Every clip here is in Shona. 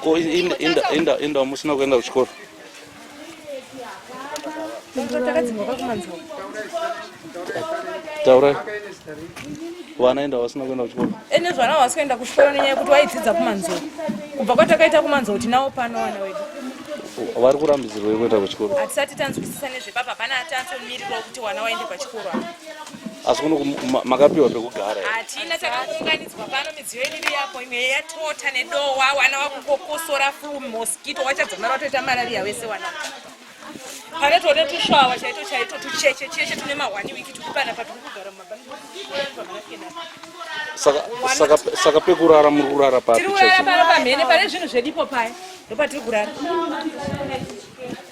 Ko inda musina kuenda kuchikoro. Taura. Wanaenda wasina kuenda kuchikoro. Ene zvana wasikaenda kuchikoro nenyaya kuti waidzidza kumanzo. Kubva kwatakaita kumanzo tinawo pano wana wedu. Vari kurambidzirwa kuenda kuchikoro. Hatisati tanzwisisa nezvepapa pana tanzomirirawo kuti wana waende pachikoro. Asi kuno makapiwa pekugara. Hatina takaunganidzwa pano midziyo iri yapo imwe yatota nedowa wana wakukokosora flu mosquito wachadzamara watoita malaria wese wana. Pane tone tushawa chaito tucheche tune mahwani wiki tukupana patukugara mumabani. Saka pekurara muri kurara papi. Tiri kurara pano pamhene pane zvinhu zvedipo paya. Ndopatiri kurara.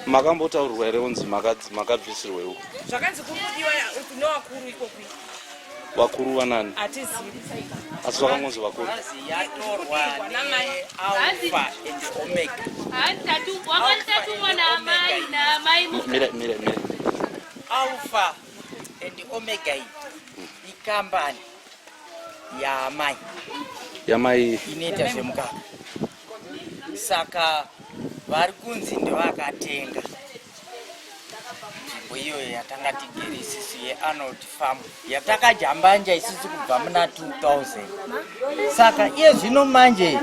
Makambotaurirwa here kunzi makabvisirwe uko? Zvakanzi kurudiwa nevakuru ikoko. Vakuru vanani? Hatizivi. Asi vakangonzi vakuru. Yatorwa Alpha and Omega. Mire. Alpha and Omega ikambani yamai. Yamai Inoita zvemukaka. Saka vari kunzi ndevakatenga nzvimbo iyoyo yatanga tigere isusu yeArnold Farm yatakajambanja isusu kubva muna 2000. Saka iye zvino manje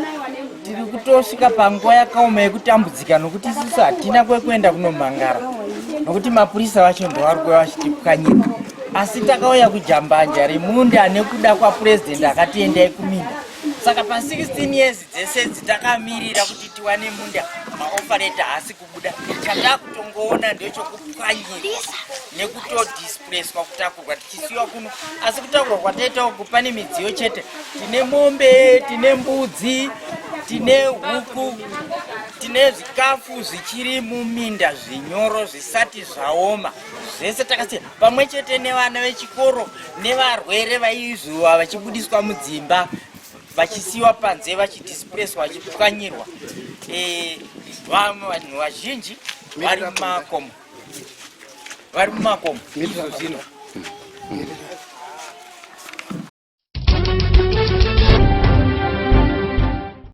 tiri kutosvika panguva yakaoma yekutambudzika nokuti isusu hatina kwekuenda kunomangara nokuti mapurisa vacho ndovari kuva vachitipwanyira. Asi takauya kujambanja remunda nekuda kwapurezidendi akatiendai kuminda. Saka pa 16 years dzese dzitakamirira kuti tiwane munda maofareta hasi kubuda. Chatakutongoona ndechokupwanyira nekutodisplacedwa kutakurwa tichisiwa kuno. Asi kutakurwa kwataita uku pane midziyo chete. Tine mombe, tine mbudzi, tine huku, tine zvikafu zvichiri muminda zvinyoro zvisati zvaoma. Zvese takasiya pamwe chete nevana vechikoro nevarwere vaizuva vachibudiswa mudzimba. Vachisiwa panze vachidisplacedwa vachipwanyirwa. Vanhu vazhinji vari mumakomo.